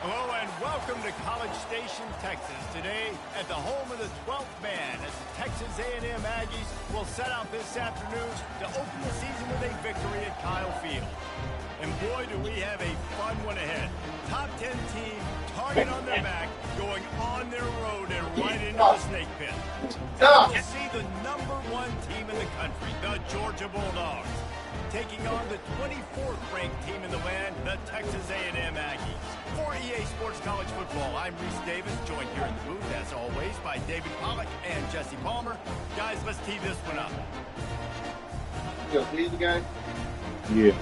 Hello and welcome to College Station, Texas. Today at the home of the 12th man as the Texas A&M Aggies will set out this afternoon to open the season with a victory at Kyle Field. And boy, do we have a fun one ahead. Top 10 team, target on their back, going on their road and right into the snake pit. And we'll see the #1 team in the country, the Georgia Bulldogs, taking on the 24th ranked team in the land, the Texas A&M Aggies. For EA Sports College Football, I'm Reese Davis, joined here in the booth, as always, by David Pollack and Jesse Palmer. Guys, let's tee this one up. Yo, please, the guy? Yeah.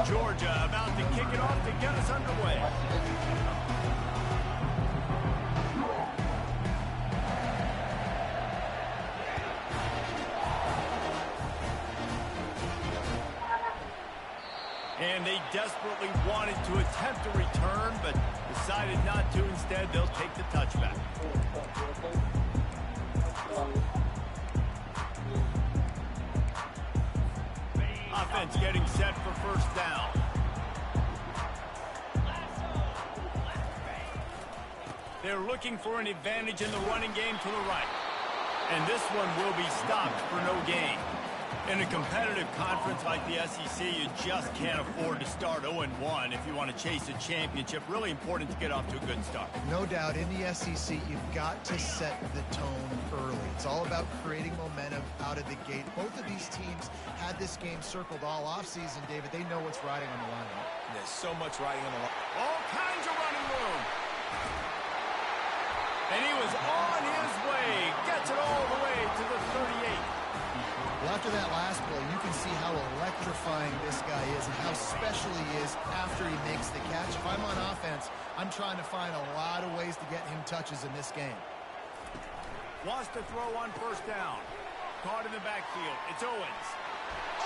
Georgia about to kick it off to get us underway. And they desperately wanted to attempt a return, but decided not to. Instead, they'll take the touchback. Offense getting set for first down. They're looking for an advantage in the running game to the right. And this one will be stopped for no gain. In a competitive conference like the SEC, you just can't afford to start 0-1 if you want to chase a championship. Really important to get off to a good start. No doubt, in the SEC, you've got to set the tone early. It's all about creating momentum out of the gate. Both of these teams had this game circled all offseason, David. They know what's riding on the line. There's so much riding on the line. All kinds of running room. And he was on his way. Gets it all the way to the 38. Well, after that last play, you can see how electrifying this guy is and how special he is after he makes the catch. If I'm on offense, I'm trying to find a lot of ways to get him touches in this game. Wants to throw on first down. Caught in the backfield. It's Owens.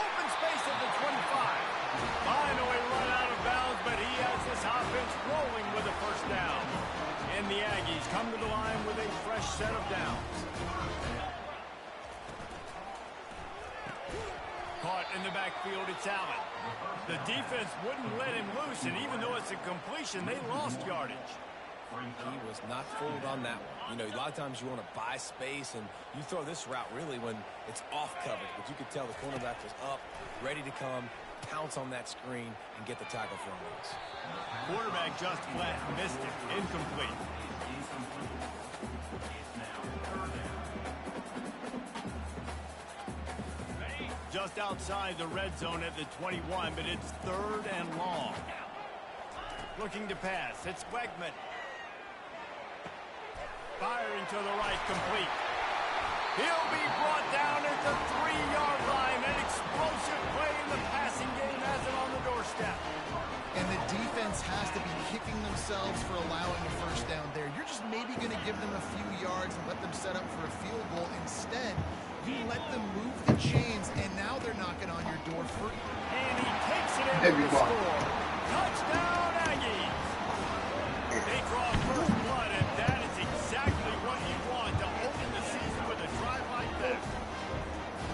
Open space at the 25. Finally run out of bounds, but he has this offense rolling with a first down. And the Aggies come to the line with a fresh set of downs. Caught in the backfield, it's Allen. The defense wouldn't let him loose, and even though it's a completion, they lost yardage. He was not fooled on that one. You know, a lot of times you want to buy space, and you throw this route really when it's off coverage. But you could tell the cornerback was up, ready to come, pounce on that screen, and get the tackle for a loss. Quarterback just flat missed it. Incomplete. Just outside the red zone at the 21, but it's 3rd and long. Looking to pass. It's Wegman. Firing to the right, complete. He'll be brought down at the 3-yard line. An explosive play in the passing game has it on the doorstep. And the defense has to be kicking themselves for allowing a first down there. You're just maybe going to give them a few yards and let them set up for a field goal. Instead, you let them move the chains, and now they're knocking on your door for... And he takes it in for the score. Touchdown, Aggies! They draw first blood, and that is exactly what you want to open the season with a drive like that.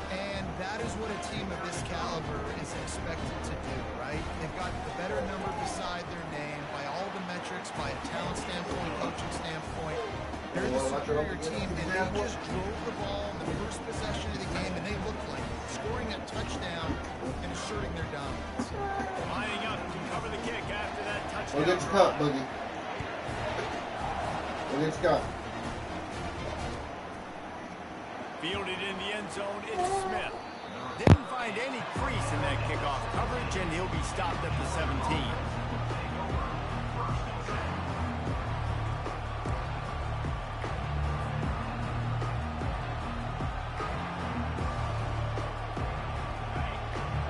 And that is what a team of this caliber is expected to do, right? They've got the better number beside their name by all the metrics, by a talent standpoint, coaching standpoint. They're the superior team, and they just drove the ball in the first possession of the game, and they looked like scoring a touchdown and asserting their dominance. Lining up to cover the kick after that touchdown. Look at Scott, Boogie. Look at Scott. Fielded in the end zone, it's Smith. Didn't find any crease in that kickoff coverage, and he'll be stopped at the 17.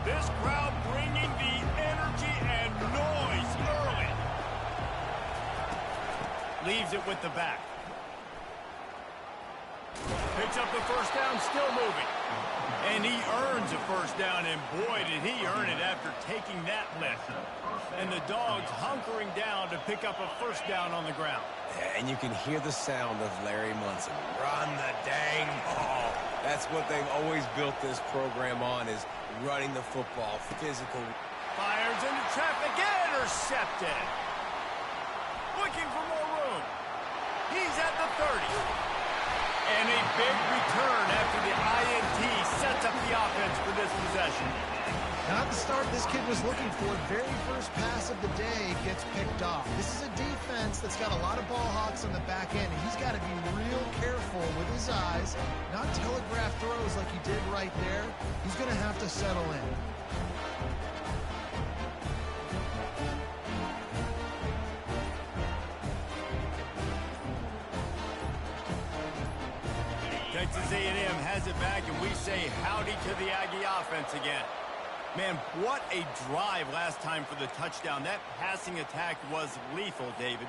This crowd bringing the energy and noise early. Leaves it with the back. Picks up the first down, still moving. And he earns a first down, and boy, did he earn it after taking that lift. And the Dogs hunkering down to pick up a first down on the ground. Yeah, and you can hear the sound of Larry Munson. Run the dang ball. That's what they've always built this program on, is running the football, physical. Fires into traffic, intercepted. Looking for more room. He's at the 30. And a big return after the INT sets up the offense for this possession. Not the start this kid was looking for. Very first pass of the day gets picked off. This is a defense that's got a lot of ball hawks on the back end. And he's got to be real careful with his eyes, not telegraph throws like he did right there. He's going to have to settle in. Texas A&M has it back, and we say howdy to the Aggie offense again. Man, what a drive last time for the touchdown. That passing attack was lethal, David.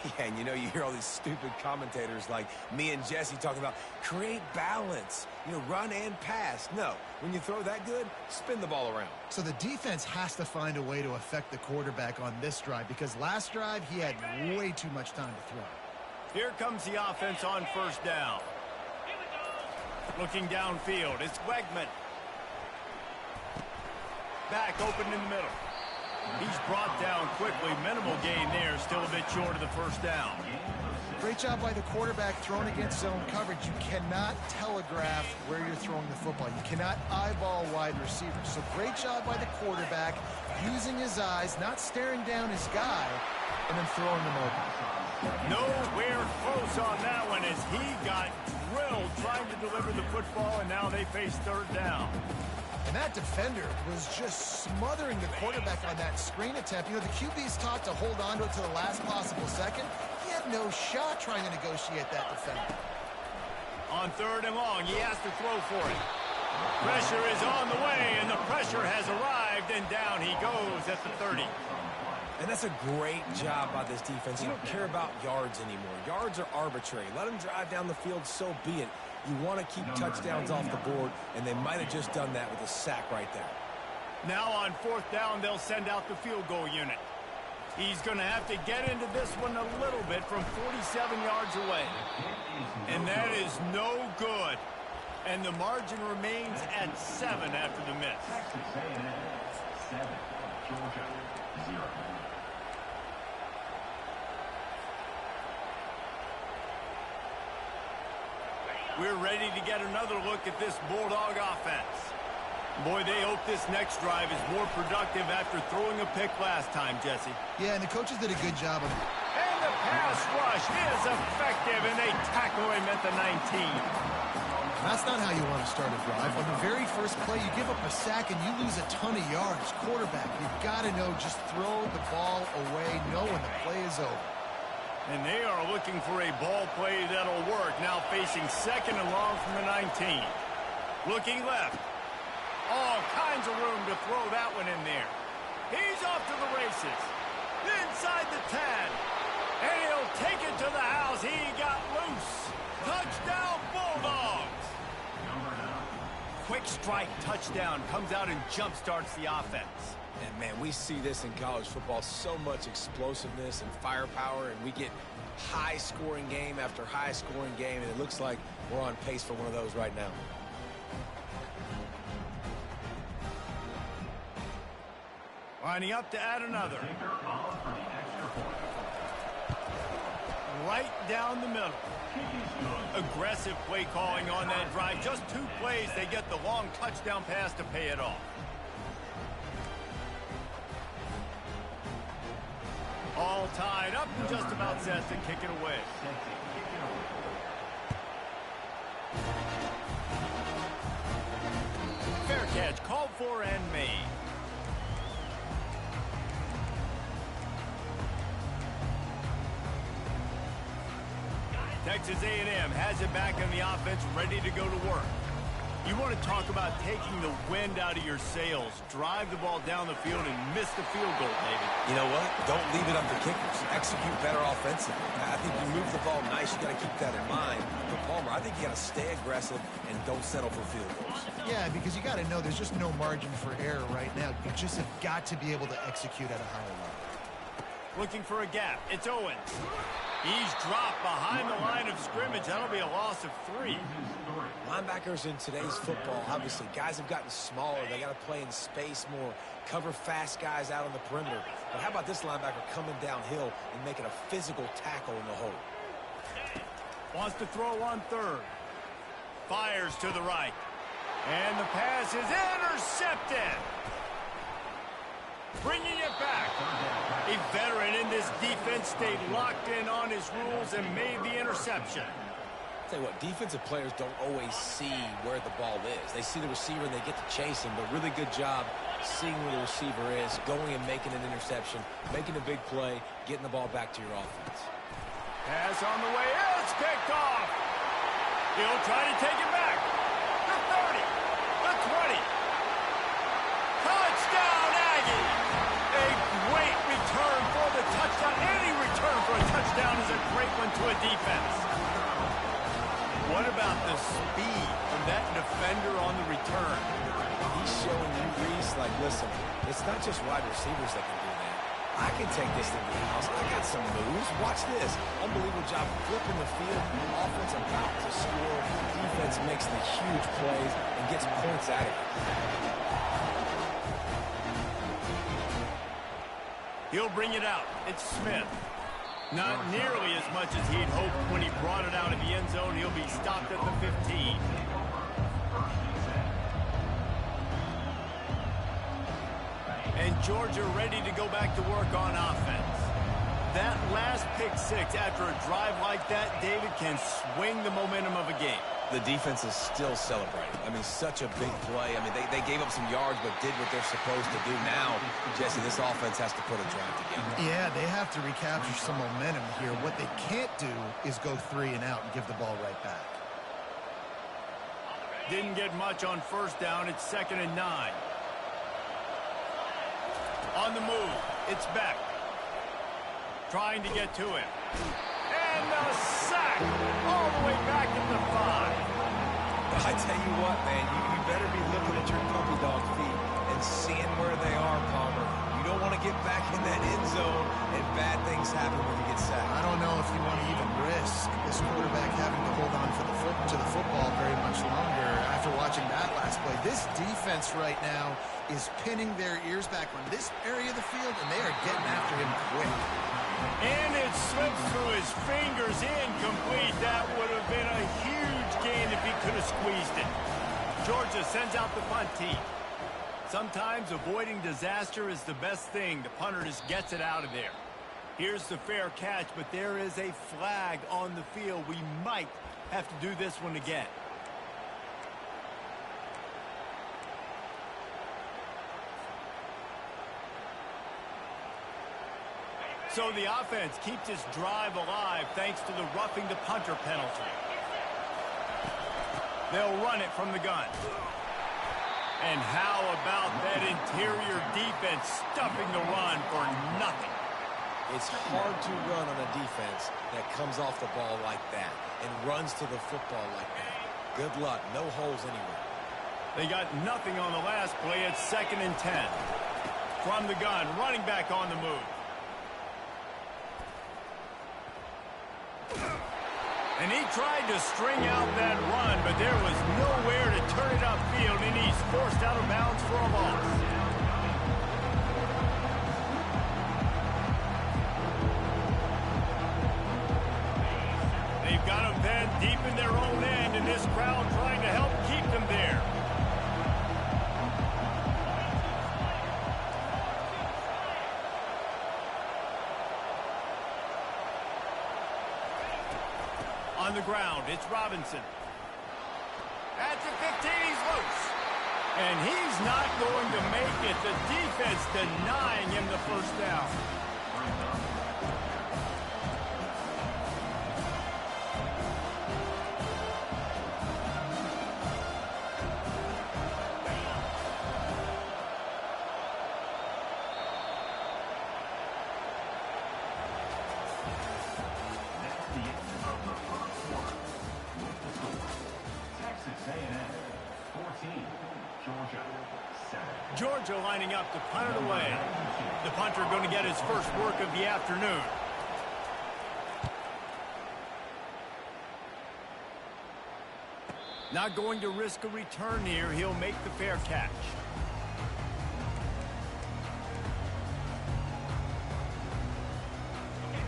Yeah, and you know, you hear all these stupid commentators like me and Jesse talking about create balance, you know, run and pass. No, when you throw that good, spin the ball around. So the defense has to find a way to affect the quarterback on this drive, because last drive he had way too much time to throw. Here comes the offense on first down. Looking downfield, it's Wegman. Back open in the middle. He's brought down quickly. Minimal gain there, still a bit short of the first down. Great job by the quarterback throwing against zone coverage. You cannot telegraph where you're throwing the football. You cannot eyeball wide receivers. So great job by the quarterback, using his eyes, not staring down his guy, and then throwing them open. Nowhere close on that one as he got drilled trying to deliver the football, and now they face third down. And that defender was just smothering the quarterback on that screen attempt. You know, the QB's taught to hold on to it to the last possible second. He had no shot trying to negotiate that defender. On third and long, he has to throw for it. Pressure is on the way, and the pressure has arrived, and down he goes at the 30. And that's a great job by this defense. You don't care about yards anymore. Yards are arbitrary. Let them drive down the field, so be it. You want to keep touchdowns off the board, and they might have just done that with a sack right there. Now on fourth down, they'll send out the field goal unit. He's going to have to get into this one a little bit from 47 yards away. And that is no good. And the margin remains at 7 after the miss. Texas A&M 7, Georgia 0. We're ready to get another look at this Bulldog offense. Boy, they hope this next drive is more productive after throwing a pick last time, Jesse. Yeah, and the coaches did a good job of it. And the pass rush is effective, and they tackle him at the 19. That's not how you want to start a drive. On the very first play, you give up a sack and you lose a ton of yards. Quarterback, you've got to know, just throw the ball away, know when the play is over. And they are looking for a ball play that'll work. Now facing second and long from the 19. Looking left. All kinds of room to throw that one in there. He's off to the races. Inside the 10. And he'll take it to the house. He got loose. Touchdown, Bulldogs. Quick strike touchdown comes out and jump-starts the offense. And, man, we see this in college football, so much explosiveness and firepower, and we get high-scoring game after high-scoring game, and it looks like we're on pace for one of those right now. Lining up to add another. Right down the middle. Aggressive play calling on that drive. Just 2 plays, they get the long touchdown pass to pay it off. All tied up and just about set to kick it away. Fair catch called for and made. Texas A&M has it back in the offense, ready to go to work. You want to talk about taking the wind out of your sails. Drive the ball down the field and miss the field goal, David. You know what? Don't leave it up to kickers. Execute better offensively. I think you move the ball nice. You got to keep that in mind. But Palmer, I think you got to stay aggressive and don't settle for field goals. Yeah, because you got to know there's just no margin for error right now. You just have got to be able to execute at a higher level. Looking for a gap. It's Owens. He's dropped behind the line of scrimmage. That'll be a loss of 3. Linebackers in today's football, obviously, guys have gotten smaller. They got to play in space more, cover fast guys out on the perimeter. But how about this linebacker coming downhill and making a physical tackle in the hole? Wants to throw on 3rd. Fires to the right. And the pass is intercepted. Bringing it back. A veteran in this defense stayed locked in on his rules and made the interception. Tell you what, defensive players don't always see where the ball is. They see the receiver and they get to chase him, but really good job seeing where the receiver is, going and making an interception, making a big play, getting the ball back to your offense. Pass on the way. It's picked off. He'll try to take it back. The 30. The 20. Touchdown, Aggie. A great return for the touchdown. Any return for a touchdown is a great one to a defense. What about the speed from that defender on the return? He's showing you, Reese, like, listen, it's not just wide receivers that can do that. I can take this to the house. I got some moves. Watch this. Unbelievable job flipping the field. Offense about to score. Defense makes the huge plays and gets points out of it. He'll bring it out. It's Smith. Not nearly as much as he'd hoped when he brought it out of the end zone. He'll be stopped at the 15. And Georgia ready to go back to work on offense. That last pick 6 after a drive like that, David, can swing the momentum of a game. The defense is still celebrating. I mean, such a big play. I mean, they gave up some yards but did what they're supposed to do. Now, Jesse, this offense has to put a drive together. Yeah, they have to recapture some momentum here. What they can't do is go 3 and out and give the ball right back. Didn't get much on 1st down. It's 2nd and 9. On the move, it's Beck. Trying to get to him. And the sack all the way back at the 5. I tell you what, man, you better be looking at your puppy dog feet and seeing where they are, Palmer. You don't want to get back in that end zone and bad things happen when you get sacked. I don't know if you want to even risk this quarterback having to hold on to the football very much longer after watching that last play. This defense right now is pinning their ears back on this area of the field, and they are getting after him quick. And it slips through his fingers, incomplete. That would have been a huge gain if he could have squeezed it. Georgia sends out the punt team. Sometimes avoiding disaster is the best thing. The punter just gets it out of there. Here's the fair catch, but there is a flag on the field. We might have to do this one again. So the offense keeps its drive alive thanks to the roughing the punter penalty. They'll run it from the gun. And how about that interior defense stuffing the run for nothing? It's hard to run on a defense that comes off the ball like that and runs to the football like that. Good luck. No holes anywhere. They got nothing on the last play. It's 2nd and 10. From the gun, running back on the move. And he tried to string out that run, but there was nowhere to turn it upfield, and he's forced out of bounds for a loss. They've got him then deep in their own end, and this crowd trying to help keep them there. On the ground, it's Robinson. At the 15, he's loose. And he's not going to make it. The defense denying him the 1st down. A&M 14, Georgia 7. Georgia lining up to punt it away. The punter going to get his first work of the afternoon. Not going to risk a return here. He'll make the fair catch.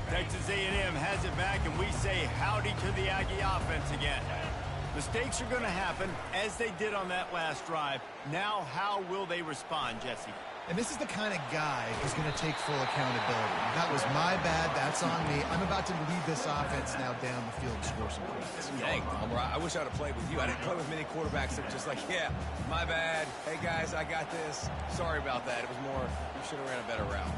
Texas A&M has it back, and we say howdy to the Aggie offense again. Mistakes are going to happen, as they did on that last drive. Now, how will they respond, Jesse? And this is the kind of guy who's going to take full accountability. That was my bad. That's on me. I'm about to lead this offense now down the field and score some points. Dang, I wish I'd have played with you. I didn't play with many quarterbacks that were just like, yeah, my bad. Hey, guys, I got this. Sorry about that. It was more, you should have ran a better route.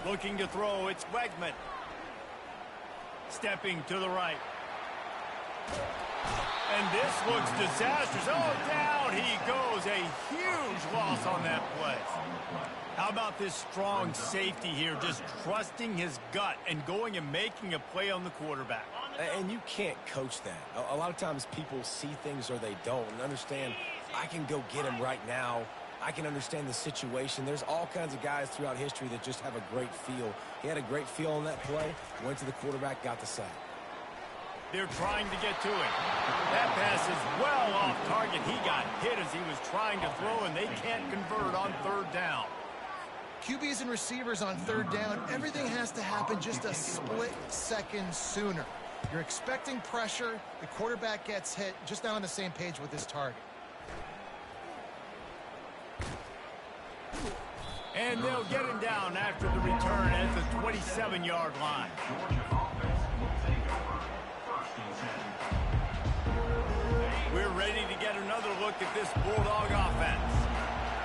Looking to throw, it's Wegman. Stepping to the right. And this looks disastrous. Oh, down he goes. A huge loss on that play. How about this strong safety here, just trusting his gut and going and making a play on the quarterback. And you can't coach that. A lot of times people see things or they don't. And understand, I can go get him right now. I can understand the situation. There's all kinds of guys throughout history that just have a great feel. He had a great feel on that play, went to the quarterback, got the sack. They're trying to get to it. That pass is well off target. He got hit as he was trying to throw, and they can't convert on third down. QBs and receivers on third down, everything has to happen just a split second sooner. You're expecting pressure. The quarterback gets hit. Just not on the same page with this target. And they'll get him down after the return at the 27-yard line. Georgia offense will take over 1st and 10. We're ready to get another look at this Bulldog offense.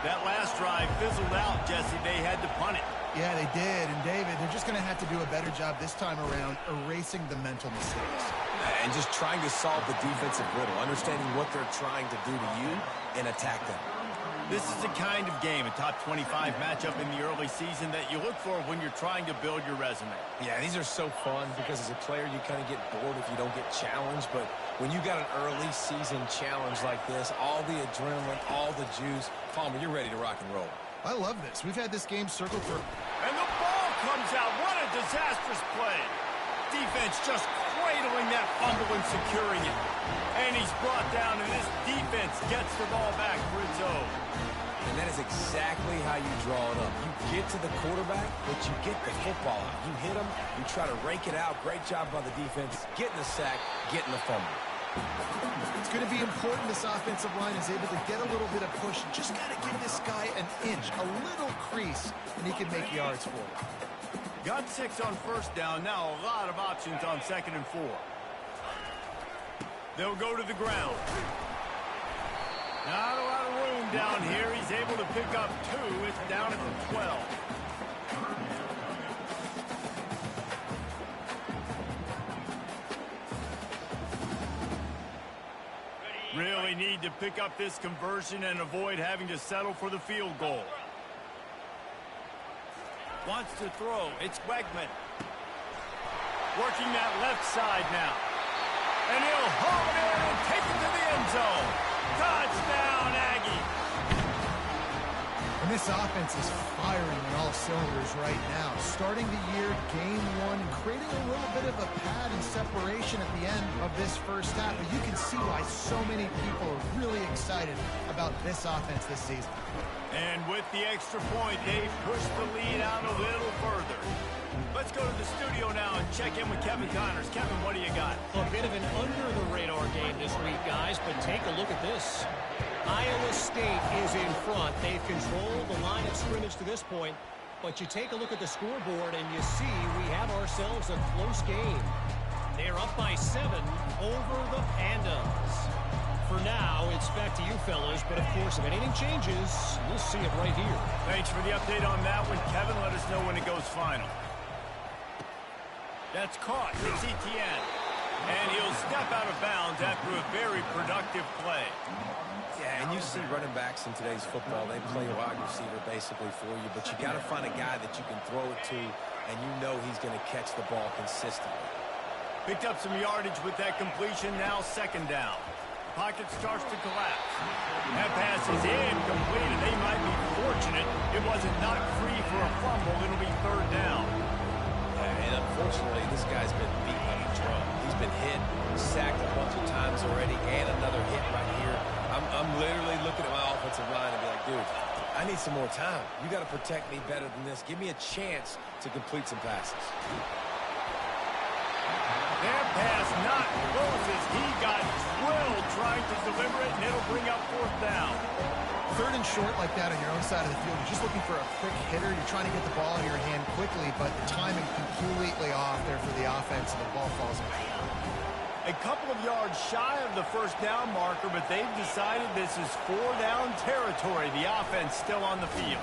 That last drive fizzled out, Jesse. They had to punt it. Yeah, they did. And, David, they're just going to have to do a better job this time around erasing the mental mistakes. And just trying to solve the defensive riddle, understanding what they're trying to do to you and attack them. This is the kind of game, a top 25 matchup in the early season that you look for when you're trying to build your resume. Yeah, these are so fun because as a player, you kind of get bored if you don't get challenged. But when you got an early season challenge like this, all the adrenaline, all the juice, Palmer, you're ready to rock and roll. I love this. We've had this game circled for... And the ball comes out. What a disastrous play. Defense just cradling that fumble and securing it. And he's brought down, and this defense gets the ball back for its own. And that is exactly how you draw it up. You get to the quarterback, but you get the football out. You hit him, you try to rake it out. Great job by the defense, getting the sack, getting the fumble. It's going to be important this offensive line is able to get a little bit of push. Just got to give this guy an inch, a little crease, and he can make yards for it. Got 6 on first down. Now a lot of options on 2nd and 4. They'll go to the ground. Not a lot of room down here. He's able to pick up 2. It's down at the 12. Really need to pick up this conversion and avoid having to settle for the field goal. Wants to throw. It's Wegman. Working that left side now. And he'll haul it in and take it to the end zone. Touchdown, Aggie. And this offense is firing on all cylinders right now. Starting the year, game 1, and creating a little bit of a pad and separation at the end of this first half. But you can see why so many people are really excited about this offense this season. And with the extra point, they've pushed the lead out a little further. Let's go to the studio now and check in with Kevin Connors. Kevin, what do you got? A bit of an under-the-radar game this week, guys, but take a look at this. Iowa State is in front. They've controlled the line of scrimmage to this point, but you take a look at the scoreboard and you see we have ourselves a close game. They're up by 7 over the Pandas. For now, it's back to you fellas, but of course, if anything changes, you'll see it right here. Thanks for the update on that one, Kevin. Let us know when it goes final. That's caught. It's Etienne. And he'll step out of bounds after a very productive play. Yeah, and you see running backs in today's football, they play wide receiver basically for you, but you got to find a guy that you can throw it to, and you know he's going to catch the ball consistently. Picked up some yardage with that completion, now second down. Pocket starts to collapse. That pass is incomplete, and they might be fortunate it wasn't knocked free for a fumble. It'll be third down. And unfortunately, this guy's been beat on the drum. He's been hit, sacked a bunch of times already, and another hit right here. I'm literally looking at my offensive line and be like, dude, I need some more time. You got to protect me better than this. Give me a chance to complete some passes. Their pass not close as he got drilled trying to deliver it, and it'll bring up fourth down. Third and short like that on your own side of the field, you're just looking for a quick hitter. You're trying to get the ball in your hand quickly, but the timing completely off there for the offense, and the ball falls away. A couple of yards shy of the first down marker, but they've decided this is four-down territory. The offense still on the field.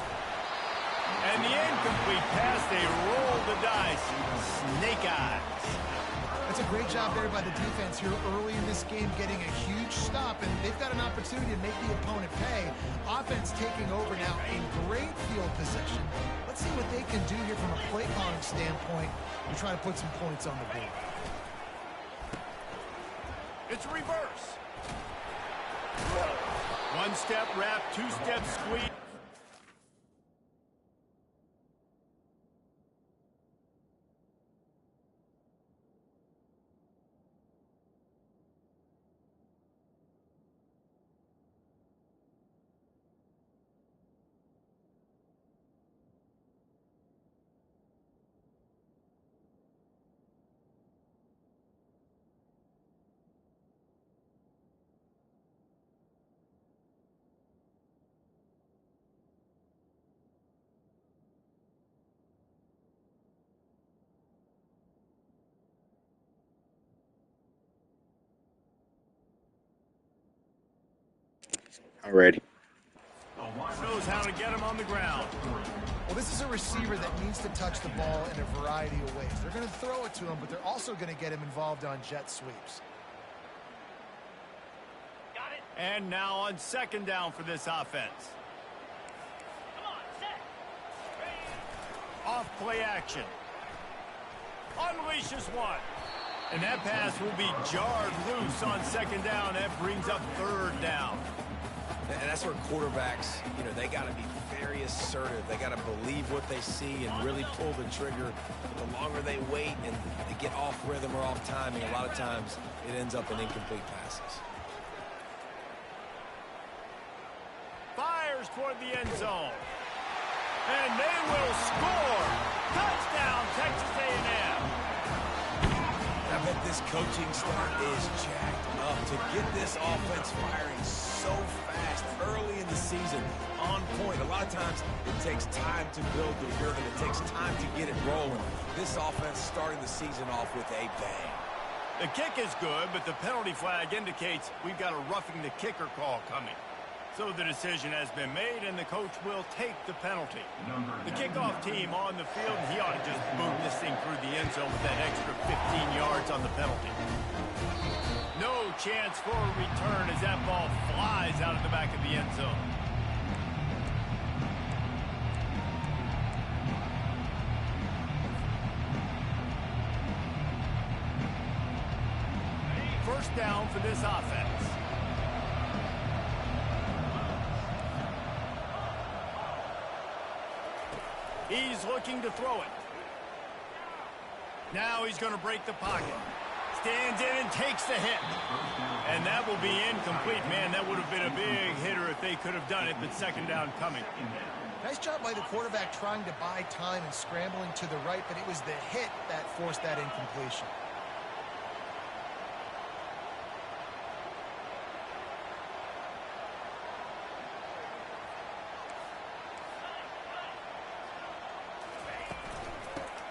And the incomplete pass, they roll the dice. Snake eyes. That's a great job there by the defense here early in this game, getting a huge stop, and they've got an opportunity to make the opponent pay. Offense taking over now in great field position. Let's see what they can do here from a play calling standpoint to try to put some points on the board. It's a reverse. One step wrap, two step squeeze. Already. Knows how to get him on the ground. Well, this is a receiver that needs to touch the ball in a variety of ways. They're going to throw it to him, but they're also going to get him involved on jet sweeps. Got it. And now on second down for this offense. Come on, set. Off play action. Unleashes one. And that pass will be jarred loose on second down. That brings up third down. And that's where quarterbacks, they got to be very assertive. They got to believe what they see and really pull the trigger. The longer they wait and they get off rhythm or off timing, a lot of times it ends up in incomplete passes. Fires toward the end zone. And they will score. Touchdown, Texas A&M. I bet this coaching staff is jacked up to get this offense firing so fast early in the season, on point. A lot of times it takes time to build the rhythm. It takes time to get it rolling. This offense starting the season off with a bang. The kick is good, but the penalty flag indicates we've got a roughing the kicker call coming. So the decision has been made, and the coach will take the penalty. The kickoff team on the field, he ought to just boot this thing through the end zone with that extra 15 yards on the penalty. No chance for a return as that ball flies out of the back of the end zone. First down for this offense. He's looking to throw it. Now he's going to break the pocket. Stands in and takes the hit. And that will be incomplete. Man, that would have been a big hitter if they could have done it, but second down coming. Nice job by the quarterback trying to buy time and scrambling to the right, but it was the hit that forced that incompletion.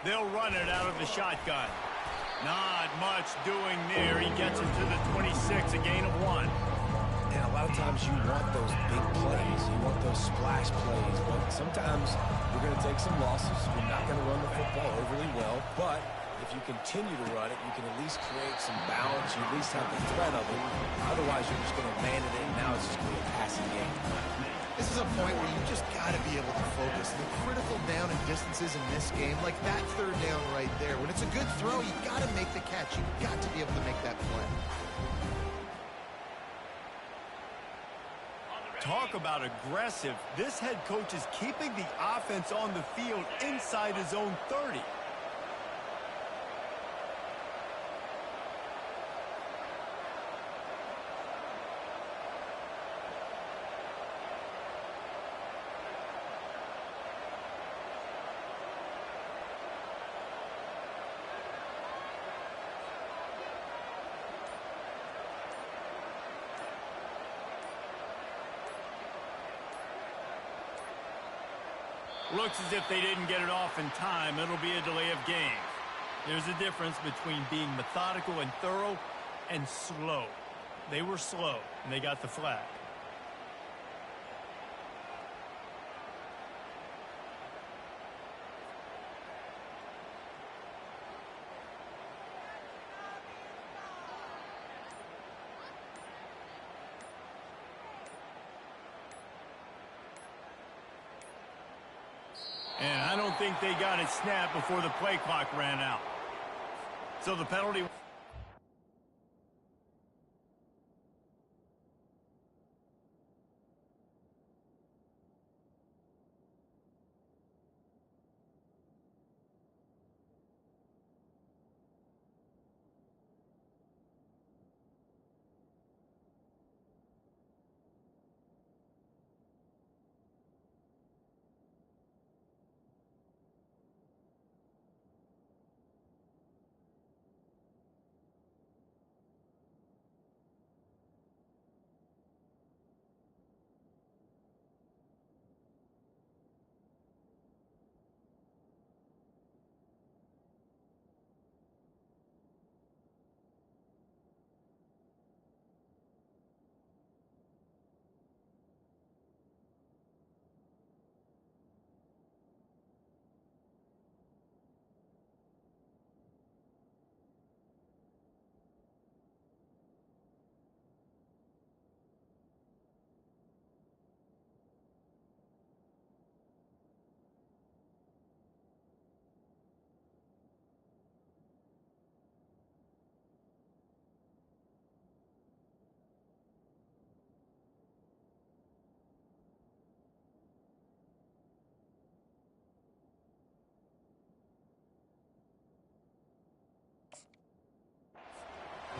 They'll run it out of the shotgun. Not much doing there. He gets it to the 26, a gain of 1. And a lot of times you want those big plays. You want those splash plays. But sometimes you're going to take some losses. You're not going to run the football overly well. But If you continue to run it, you can at least create some balance. You at least have the threat of it. Otherwise, you're just going to abandon it, and now it's just going to be a passing game. This is a point where you just got to be able to focus. The critical down and distances in this game, like that third down right there, when it's a good throw, you got to make the catch. You got to be able to make that play. Talk about aggressive. This head coach is keeping the offense on the field inside his own 30. Looks as if they didn't get it off in time. It'll be a delay of game. There's a difference between being methodical and thorough and slow. They were slow, and they got the flag. And I don't think they got it snapped before the play clock ran out. So the penalty...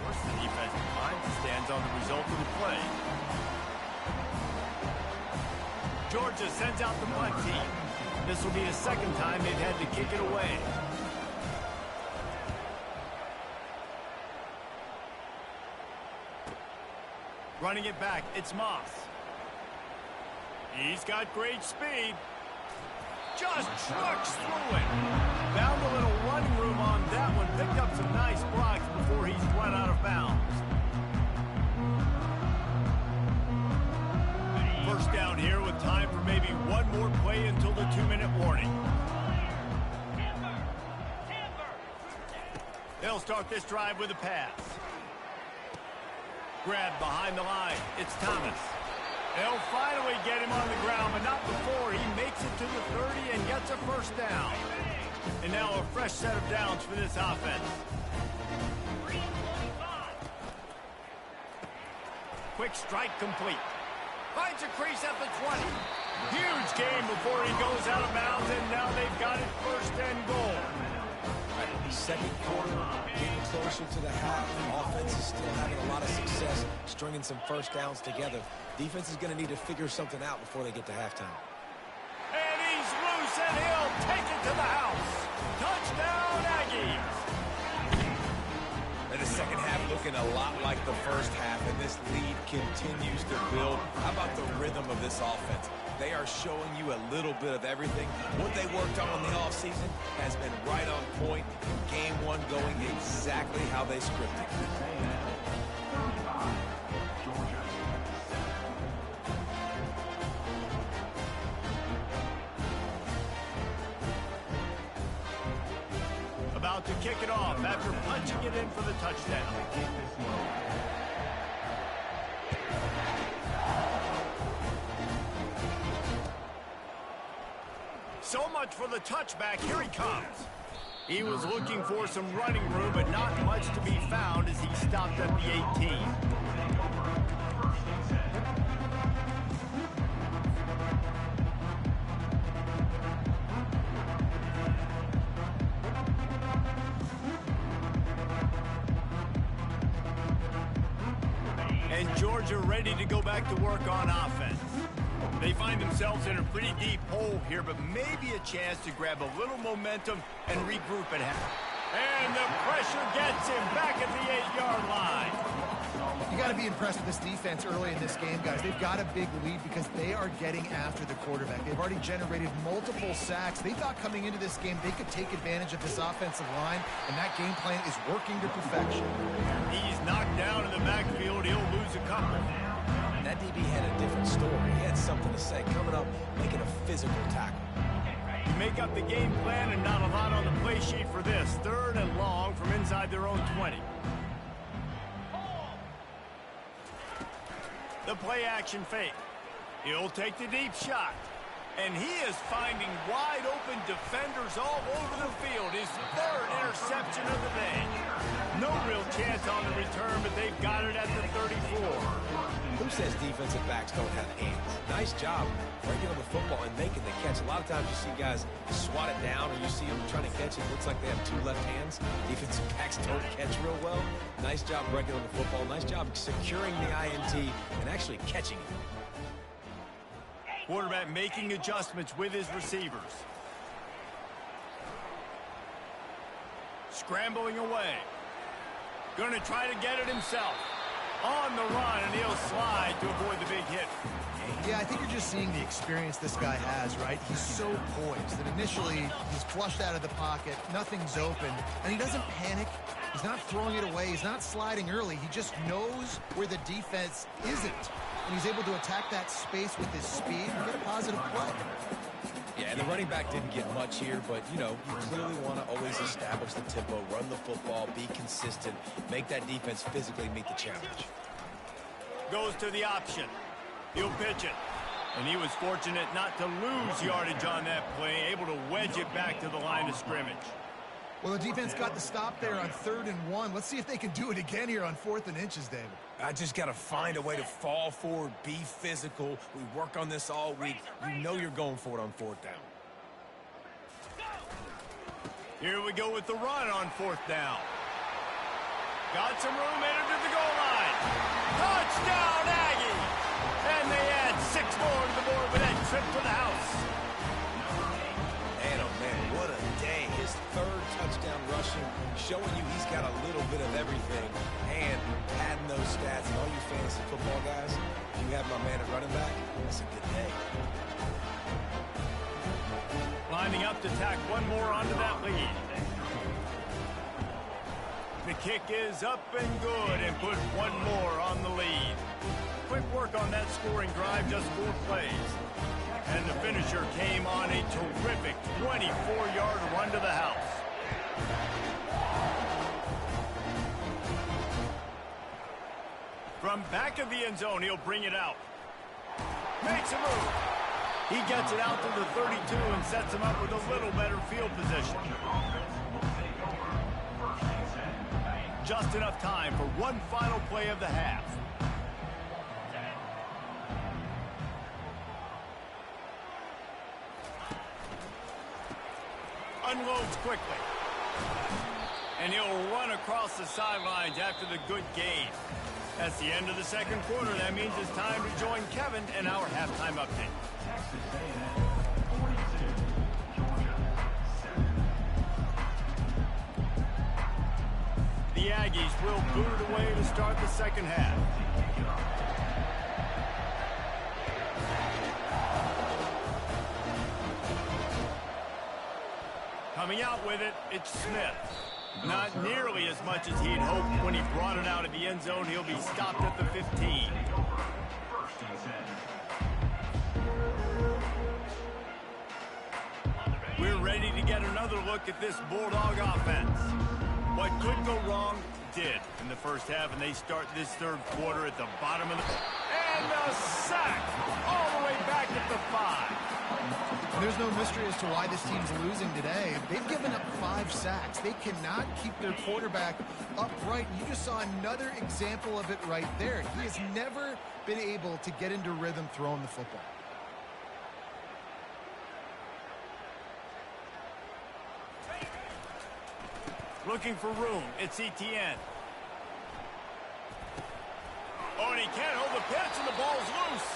The defensive line stands on the result of the play. Georgia sends out the punt team. This will be the second time they've had to kick it away. Running it back, it's Moss. He's got great speed. Just trucks through it. Found a little running room on that one. Picked up some nice blocks before he's run out of bounds. First down here with time for maybe one more play until the 2-minute warning. They'll start this drive with a pass. Grabbed behind the line. It's Thomas. They'll finally get him on the ground, but not before he makes it to the 30 and gets a first down. And now a fresh set of downs for this offense. Quick strike complete. Finds a crease at the 20. Huge gain before he goes out of bounds, and now they've got it first and goal. Second quarter, getting closer to the half. Offense is still having a lot of success stringing some first downs together. Defense is going to need to figure something out before they get to halftime. And he's loose, and he'll take it to the house. Touchdown, Aggies. And the second half looking a lot like the first half, and this lead continues to build. How about the rhythm of this offense? They are showing you a little bit of everything. What they worked on in the offseason has been right on point. Game one going exactly how they scripted. about to kick it off after punching it in for the touchdown. So much for the touchback. Here he comes. He was looking for some running room, but not much to be found as he stopped at the 18. And Georgia ready to go back to work on offense. They find themselves in a pretty deep hole here, but maybe a chance to grab a little momentum and regroup at half. And the pressure gets him back at the 8-yard line. You got to be impressed with this defense early in this game, guys. They've got a big lead because they are getting after the quarterback. They've already generated multiple sacks. They thought coming into this game they could take advantage of this offensive line, and that game plan is working to perfection. He's knocked down in the backfield. He'll lose a couple. That DB had a different story. He had something to say, coming up, making a physical tackle. You make up the game plan and not a lot on the play sheet for this. 3rd and long from inside their own 20. The play-action fake. He'll take the deep shot. And he is finding wide-open defenders all over the field. His 3rd interception of the day. No real chance on the return, but they've got it at the 34. Who says defensive backs don't have hands? Nice job breaking on the football and making the catch. A lot of times you see guys swat it down or you see them trying to catch it. It looks like they have 2 left hands. Defensive backs don't catch real well. Nice job breaking on the football. Nice job securing the INT and actually catching it. Quarterback making adjustments with his receivers. Scrambling away. Going to try to get it himself. On the run, and he'll slide to avoid the big hit. Yeah, I think you're just seeing the experience this guy has, right? He's so poised that initially he's flushed out of the pocket, nothing's open, and he doesn't panic. He's not throwing it away. He's not sliding early. He just knows where the defense isn't, and he's able to attack that space with his speed and get a positive play. Yeah, and the running back didn't get much here, but, you know, you clearly want to always establish the tempo, run the football, be consistent, make that defense physically meet the challenge. Goes to the option. He'll pitch it. And he was fortunate not to lose yardage on that play, able to wedge it back to the line of scrimmage. Well, the defense got the stop there on 3rd and 1. Let's see if they can do it again here on 4th and inches, David. I just got to find a way to fall forward, be physical. We work on this all week. You know you're going for it on 4th down. Here we go with the run on 4th down. Got some room, headed to the goal line. Touchdown, Aggie! And they add 6 more to the board with that trip to the house. Man, oh man, what a day. His 3rd touchdown rushing, showing you he's got a little bit of everything. And adding those stats, and all you fantasy football guys, if you have my man at running back, it's a good day. Lining up to tack one more onto that lead. The kick is up and good and put one more on the lead. Quick work on that scoring drive, just 4 plays. And the finisher came on a terrific 24-yard run to the house. From back of the end zone, he'll bring it out. Makes a move. He gets it out to the 32 and sets him up with a little better field position. Just enough time for one final play of the half. Unloads quickly. And he'll run across the sidelines after the good gain. That's the end of the 2nd quarter. That means it's time to join Kevin in our halftime update. Texas A&M 42, Georgia 7. The Aggies will boot it away to start the 2nd half. Coming out with it, it's Smith. Not nearly as much as he'd hoped when he brought it out of the end zone. He'll be stopped at the 15. First and 10. We're ready to get at another look at this Bulldog offense. What could go wrong did in the first half, and they start this third quarter at the bottom of the... And a sack all the way back at the 5. There's no mystery as to why this team's losing today. They've given up 5 sacks. They cannot keep their quarterback upright. You just saw another example of it right there. He has never been able to get into rhythm throwing the football. Looking for room. It's ETN. Oh, and he can't hold the pitch, and the ball's loose.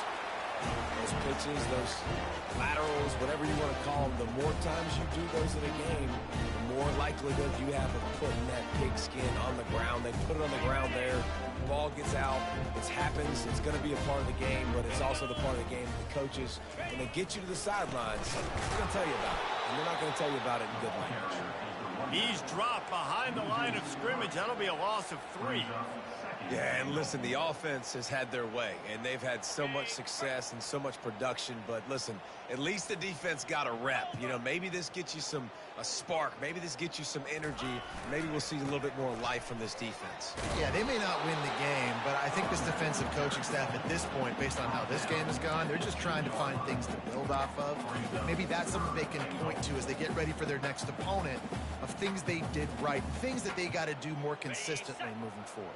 Those pitches, those laterals, whatever you want to call them, the more times you do those in a game, the more likelihood you have of putting that pigskin on the ground. They put it on the ground there. The ball gets out. It happens. It's going to be a part of the game, but it's also the part of the game that the coaches, when they get you to the sidelines, they're going to tell you about it. And they're not going to tell you about it in good language. He's dropped behind the line of scrimmage. That'll be a loss of 3. Yeah, and listen, the offense has had their way, and they've had so much success and so much production. But listen, at least the defense got a rep. You know, maybe this gets you a spark. Maybe this gets you some energy. Maybe we'll see a little bit more life from this defense. Yeah, they may not win the game, but I think this defensive coaching staff at this point, based on how this game has gone, they're just trying to find things to build off of. Maybe that's something they can point to as they get ready for their next opponent, of things they did right, things that they got to do more consistently moving forward.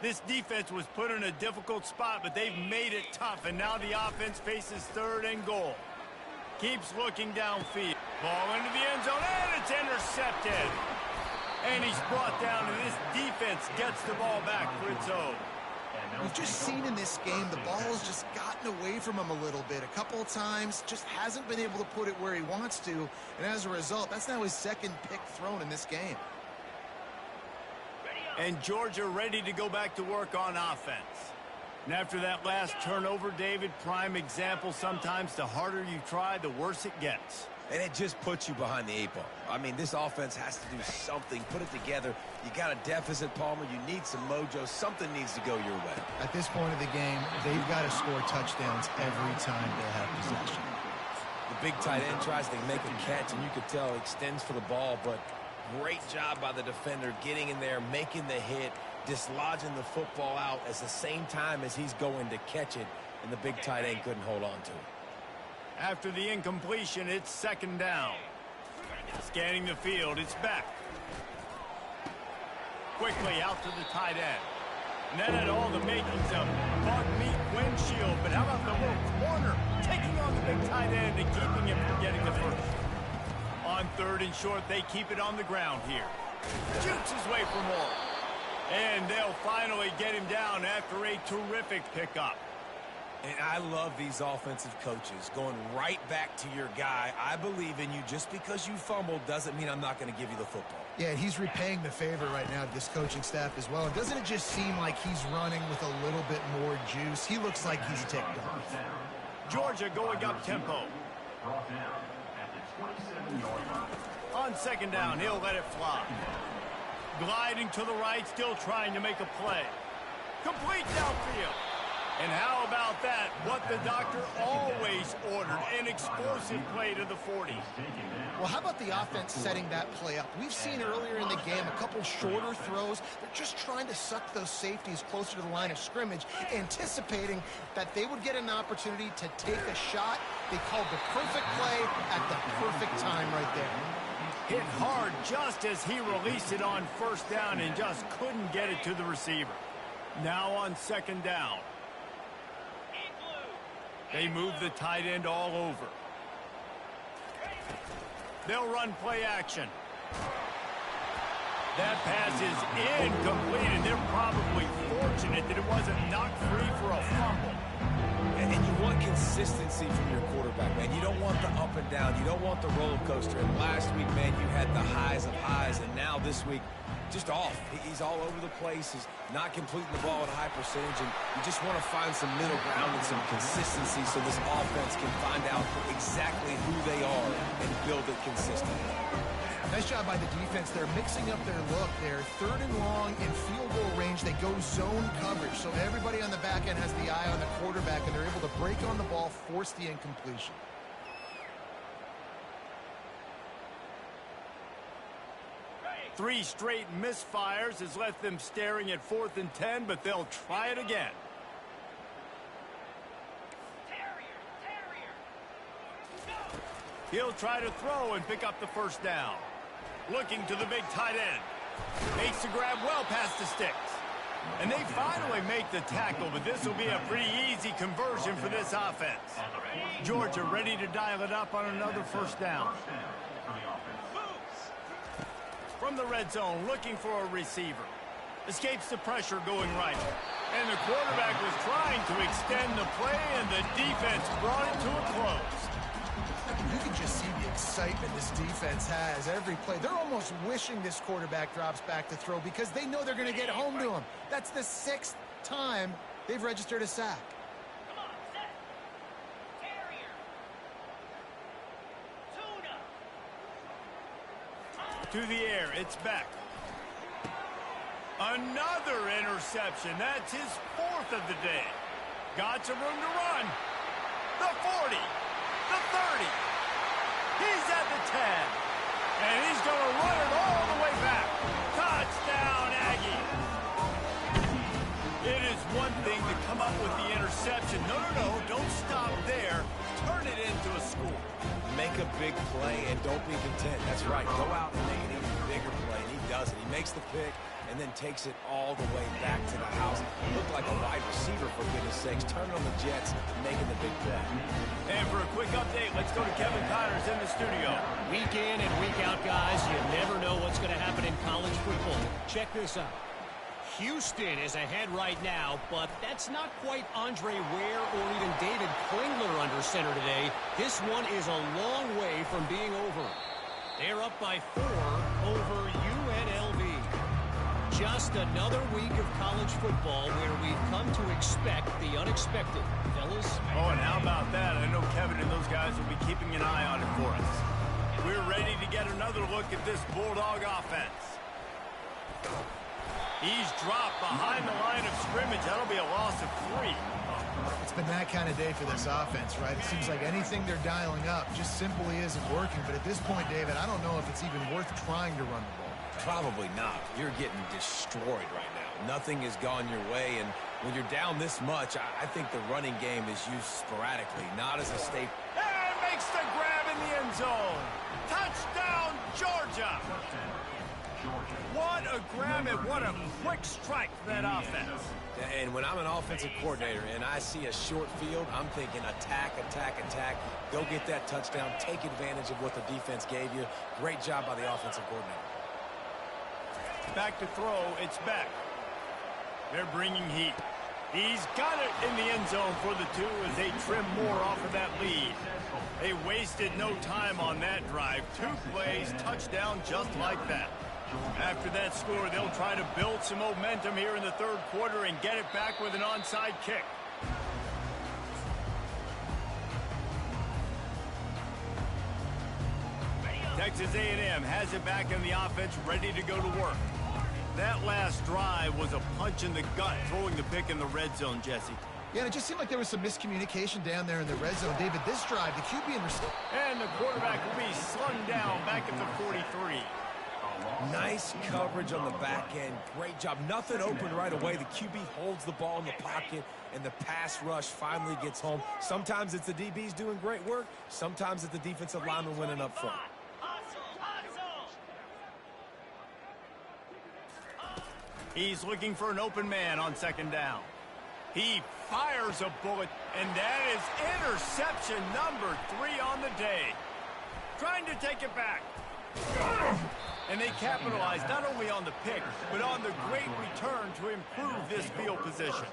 This defense was put in a difficult spot, but they've made it tough, and now the offense faces 3rd and goal. Keeps looking downfield. Ball into the end zone, and it's intercepted. And he's brought down, and this defense gets the ball back for its own. We've just seen in this game the ball has just gotten away from him a little bit. A couple of times, just hasn't been able to put it where he wants to, and as a result, that's now his 2nd pick thrown in this game. And Georgia ready to go back to work on offense. And after that last turnover, David, prime example, sometimes the harder you try, the worse it gets. And it just puts you behind the 8 ball. I mean, this offense has to do something, put it together. You got a deficit, Palmer. You need some mojo. Something needs to go your way. At this point of the game, they've got to score touchdowns every time they have possession. The big tight end tries to make a catch, and you could tell he extends for the ball, but great job by the defender getting in there, making the hit, dislodging the football out at the same time as he's going to catch it, and the big tight end couldn't hold on to it. After the incompletion, it's 2nd down. Scanning the field, it's back. Quickly out to the tight end. And that had all the makings of bug meat windshield, but how about the little corner taking on the big tight end and keeping him from getting the first? On 3rd and short, they keep it on the ground here. Shoots his way for more. And they'll finally get him down after a terrific pickup. And I love these offensive coaches going right back to your guy. I believe in you. Just because you fumbled doesn't mean I'm not going to give you the football. Yeah, he's repaying the favor right now to this coaching staff as well. And doesn't it just seem like he's running with a little bit more juice? He looks like he's ticked off. Georgia going up tempo. Brought down at the 27-yard line. On 2nd down, he'll let it fly. Gliding to the right, still trying to make a play. Complete downfield. And how about that? What the doctor always ordered, an explosive play to the 40. Well, how about the offense setting that play up? We've seen earlier in the game a couple shorter throws. They're just trying to suck those safeties closer to the line of scrimmage, anticipating that they would get an opportunity to take a shot. They called the perfect play at the perfect time right there. Hit hard just as he released it on 1st down and just couldn't get it to the receiver. Now on 2nd down. They move the tight end all over. They'll run play action. That pass is incomplete, and they're probably fortunate that it wasn't knocked free for a fumble. And you want consistency from your quarterback, man. You don't want the up and down. You don't want the roller coaster. And last week, man, you had the highs of highs, and now this week, just off. He's all over the place. He's not completing the ball at a high percentage, and you just want to find some middle ground and some consistency so this offense can find out exactly who they are and build it consistently. Nice job by the defense. They're mixing up their look. They're 3rd and long in field goal range. They go zone coverage, so everybody on the back end has the eye on the quarterback, and they're able to break on the ball, force the incompletion. 3 straight misfires has left them staring at 4th and 10, but they'll try it again. He'll try to throw and pick up the first down. Looking to the big tight end. Makes the grab well past the sticks. And they finally make the tackle, but this will be a pretty easy conversion for this offense. Georgia ready to dial it up on another first down. From the red zone, looking for a receiver. Escapes the pressure going right. And the quarterback was trying to extend the play, and the defense brought it to a close. You can just see the excitement this defense has every play. They're almost wishing this quarterback drops back to throw because they know they're going to get home to him. That's the 6th time they've registered a sack. Come on, set. Terrier. Tuna. To the air, it's back. Another interception. That's his 4th of the day. Got some room to run. The 40. The 30. He's at the 10. And he's going to run it all the way back. Touchdown, Aggie. It is one thing to come up with the interception. No, don't stop there. Turn it into a score. Make a big play and don't be content. That's right. Go out and make an even bigger play. And he does it. He makes the pick and then takes it all the way back to the house. Looked like a wide receiver, for goodness sakes. Turning on the Jets, making the big play. And for a quick update, let's go to Kevin Connors in the studio. Week in and week out, guys, you never know what's going to happen in college football. Check this out. Houston is ahead right now, but that's not quite Andre Ware or even David Klingler under center today. This one is a long way from being over. They're up by 4 over UNLV. Just another week of college football where we've come to expect the unexpected. Fellas? Oh, and how about that? I know Kevin and those guys will be keeping an eye on it for us. We're ready to get another look at this Bulldog offense. He's dropped behind the line of scrimmage. That'll be a loss of 3. It's been that kind of day for this offense, right? It seems like anything they're dialing up just simply isn't working. But at this point, David, I don't know if it's even worth trying to run the ball. Probably not. You're getting destroyed right now. Nothing has gone your way, and when you're down this much, I think the running game is used sporadically, not as a staple. And makes the grab in the end zone. Touchdown, Georgia. What a grab and what a quick strike for that offense. And when I'm an offensive coordinator and I see a short field, I'm thinking attack, attack, attack. Go get that touchdown. Take advantage of what the defense gave you. Great job by the offensive coordinator. Back to throw, it's back. They're bringing heat. He's got it in the end zone for the 2 as they trim more off of that lead. They wasted no time on that drive. 2 plays, touchdown just like that. After that score, they'll try to build some momentum here in the 3rd quarter and get it back with an onside kick. Texas A&M has it back in the offense, ready to go to work. That last drive was a punch in the gut, throwing the pick in the red zone, Jesse. Yeah, and it just seemed like there was some miscommunication down there in the red zone. David, this drive, the QB and the quarterback will be slung down back at the 43. Nice coverage on the back end. Great job. Nothing open right away. The QB holds the ball in the pocket, and the pass rush finally gets home. Sometimes it's the DBs doing great work. Sometimes it's the defensive lineman winning up front. He's looking for an open man on 2nd down. He fires a bullet, and that is interception number 3 on the day. Trying to take it back. And they capitalize not only on the pick, but on the great return to improve this field position.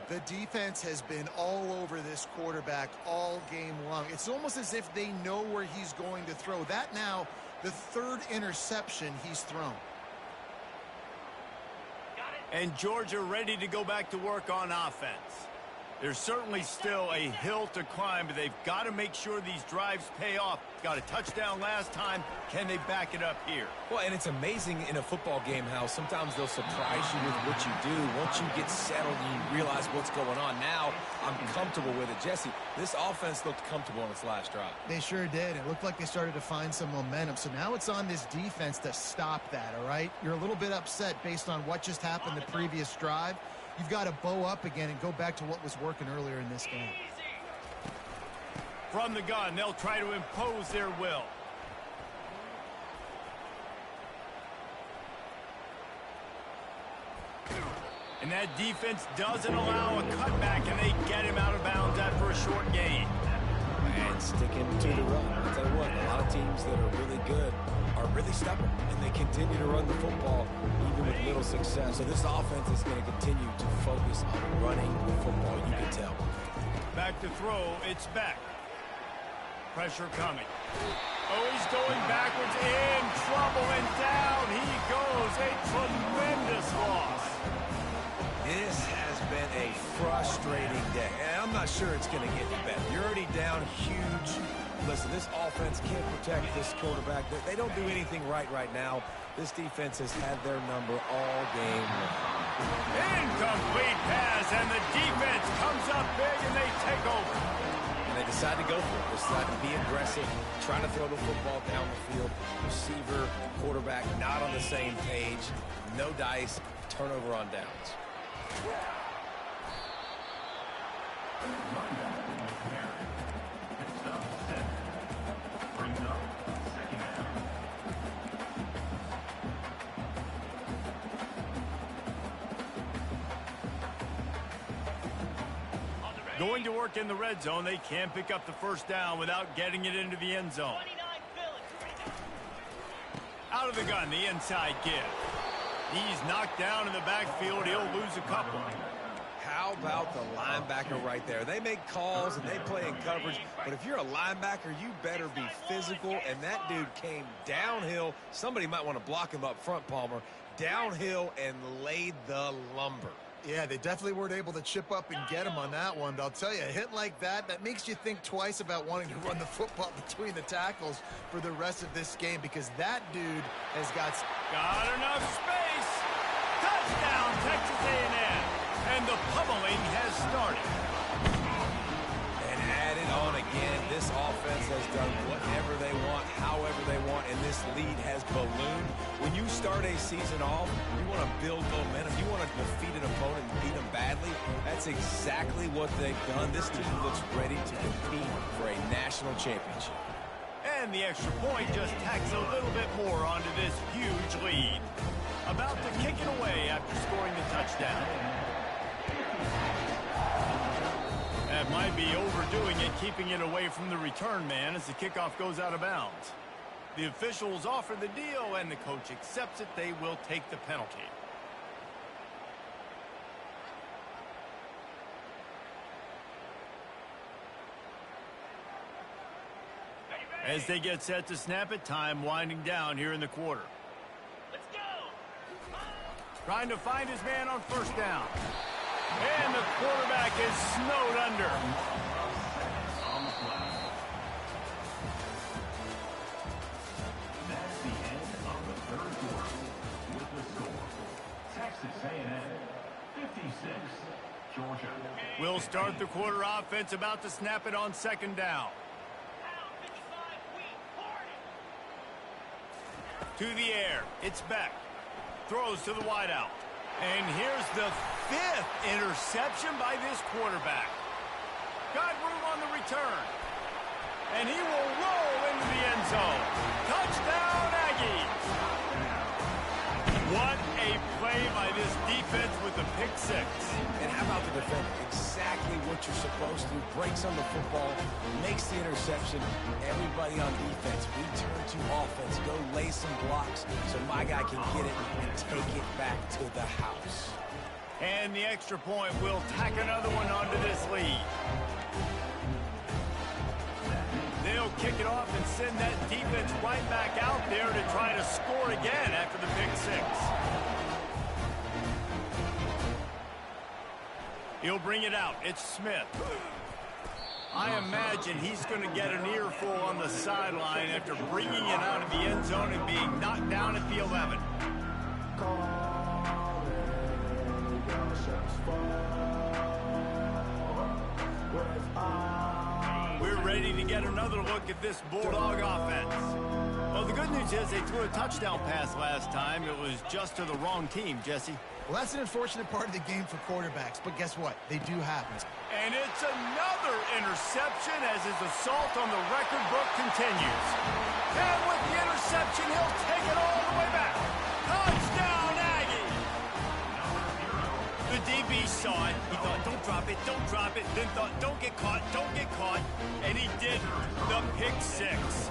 The defense has been all over this quarterback all game long. It's almost as if they know where he's going to throw. That now, the 3rd interception he's thrown. And Georgia ready to go back to work on offense. There's certainly still a hill to climb, but they've got to make sure these drives pay off. Got a touchdown last time. Can they back it up here? Well, and it's amazing in a football game how sometimes they'll surprise you with what you do. Once you get settled and you realize what's going on, now I'm comfortable with it. Jesse, this offense looked comfortable on its last drive. They sure did. It looked like they started to find some momentum. So now it's on this defense to stop that, all right? You're a little bit upset based on what just happened the previous drive. You've got to bow up again and go back to what was working earlier in this game. From the gun, they'll try to impose their will. And that defense doesn't allow a cutback, and they get him out of bounds after a short gain. And sticking to the run. I'll tell you what, a lot of teams that are really good are really stubborn, and they continue to run the football even with little success. So this offense is going to continue to focus on running the football, you can tell. Back to throw, it's back. Pressure coming. Oh, he's going backwards, in trouble, and down he goes. A tremendous loss. This has been a frustrating day, and I'm not sure it's going to get any better. You're already down huge. Listen, this offense can't protect this quarterback. They don't do anything right now. This defense has had their number all game long. Incomplete pass, and the defense comes up big, and they take over. And they decide to go for it. They decide to be aggressive, trying to throw the football down the field. Receiver, quarterback, not on the same page. No dice, turnover on downs. Going to work in the red zone, they can't pick up the first down without getting it into the end zone. Out of the gun, the inside give. He's knocked down in the backfield. He'll lose a couple. How about the linebacker right there? They make calls and they play in coverage, but if you're a linebacker, you better be physical, and that dude came downhill. Somebody might want to block him up front, Palmer. Downhill and laid the lumber. Yeah, they definitely weren't able to chip up and get him on that one. But I'll tell you, a hit like that makes you think twice about wanting to run the football between the tackles for the rest of this game, because that dude has got enough space. Touchdown, Texas A&M. And the pummeling has started. And added on again, this offense has done whatever they want, however they want, and this lead has ballooned. When you start a season off, you want to build momentum. You want to defeat an opponent and beat them badly. That's exactly what they've done. This team looks ready to compete for a national championship. And the extra point just tacks a little bit more onto this huge lead. About to kick it away after scoring the touchdown. That might be overdoing it, keeping it away from the return man as the kickoff goes out of bounds. The officials offer the deal, and the coach accepts it. They will take the penalty. As they get set to snap it, time winding down here in the quarter. Let's go. Trying to find his man on first down. And the quarterback is snowed under. That's the end of the third quarter with the score. Texas A&M 56, Georgia. We'll start the quarter offense, about to snap it on second down. To the air, it's Beck. Throws to the wideout. And here's the 5th interception by this quarterback. Got room on the return. And he will roll into the end zone. Touchdown, Aggies! What a play by this defense with the pick six. And how about the defense? Exactly what you're supposed to. Breaks on the football, makes the interception. Everybody on defense, we turn to offense. Go lay some blocks so my guy can get it and take it back to the house. And the extra point will tack another one onto this lead. They'll kick it off and send that defense right back out there to try to score again after the pick six. He'll bring it out. It's Smith. I imagine he's going to get an earful on the sideline after bringing it out of the end zone and being knocked down at the 11. We're ready to get another look at this Bulldog offense. Well, the good news is they threw a touchdown pass last time. It was just to the wrong team, Jesse. Well, that's an unfortunate part of the game for quarterbacks, but guess what? They do happen. And it's another interception as his assault on the record book continues. And with the interception, he'll take it all the way back. Touchdown, Aggie! The DB saw it. He thought, don't drop it, don't drop it. Then thought, don't get caught, don't get caught. And he did the pick six.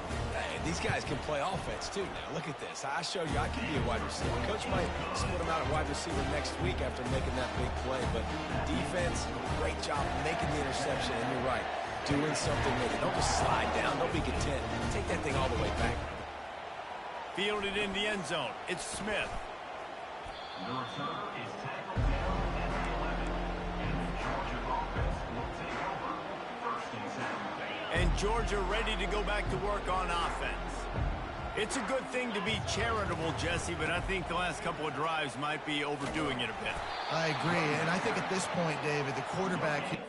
These guys can play offense, too, now. Look at this. I showed you I can be a wide receiver. Coach might split him out at wide receiver next week after making that big play. But defense, great job making the interception. And you're right, doing something with it. Don't just slide down. Don't be content. Take that thing all the way back. Fielded in the end zone. It's Smith. The returner is tackled down at the 11. And the Georgia offense will take over. First and 10. And Georgia ready to go back to work on offense. It's a good thing to be charitable, Jesse, but I think the last couple of drives might be overdoing it a bit. I agree, and I think at this point, David, the quarterback...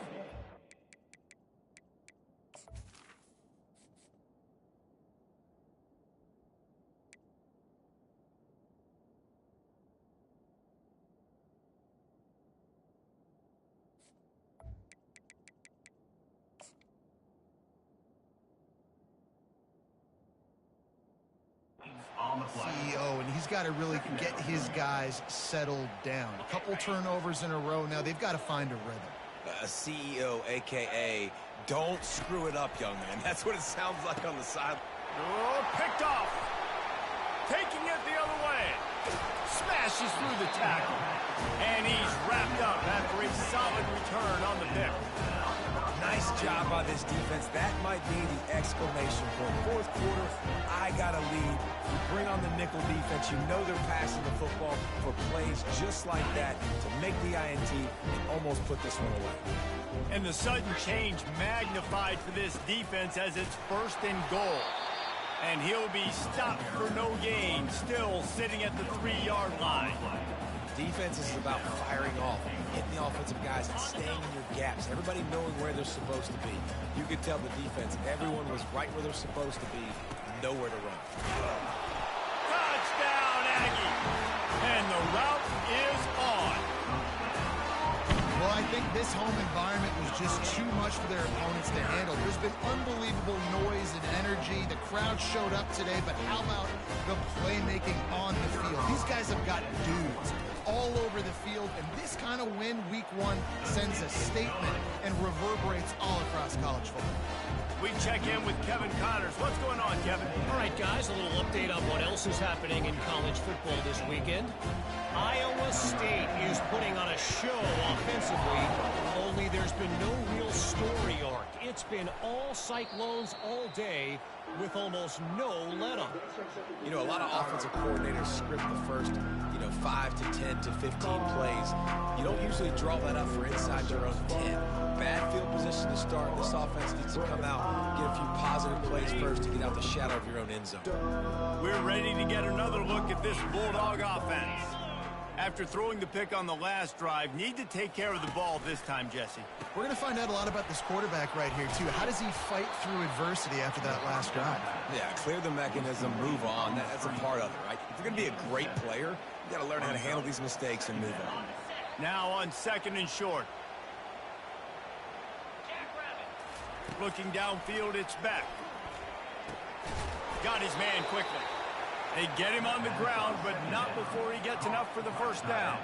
CEO, and he's got to really get his guys settled down. A couple turnovers in a row now. They've got to find a rhythm. A CEO, a.k.a. don't screw it up, young man. That's what it sounds like on the side. Oh, picked off. Taking it the other way. Smashes through the tackle. And he's wrapped up after a solid return on the pick. Nice job by this defense. That might be the exclamation point. Fourth quarter, I got a lead. You bring on the nickel defense. You know they're passing the football for plays just like that to make the INT and almost put this one away. And the sudden change magnified for this defense as it's first and goal. And he'll be stopped for no gain, still sitting at the 3-yard line. Defense is about firing off, hitting the offensive guys and staying in your gaps. Everybody knowing where they're supposed to be. You could tell the defense, everyone was right where they're supposed to be, nowhere to run. Touchdown, Aggie! And the route is on. Well, I think this home environment was just too much for their opponents to handle. There's been unbelievable noise and energy. The crowd showed up today, but how about the playmaking on the field? These guys have got dudes all over the field, and this kind of win week one sends a statement and reverberates all across college football. We check in with Kevin Connors. What's going on, Kevin? All right, guys, a little update on what else is happening in college football this weekend. Iowa State is putting on a show offensively, only there's been no real story arc. It's been all Cyclones all day with almost no let-up. You know, a lot of offensive coordinators script the first, 5 to 10 to 15 plays. You don't usually draw that up for inside your own 10. Bad field position to start. This offense needs to come out, get a few positive plays first to get out the shadow of your own end zone. We're ready to get another look at this Bulldog offense. After throwing the pick on the last drive, need to take care of the ball this time, Jesse. We're going to find out a lot about this quarterback right here, too. How does he fight through adversity after that last drive? Yeah, clear the mechanism, move on. That's a part of it, right? If you're going to be a great player, you got to learn how to handle these mistakes and move on. Now on second and short. Looking downfield, it's Beck. Got his man quickly. They get him on the ground, but not before he gets enough for the first down.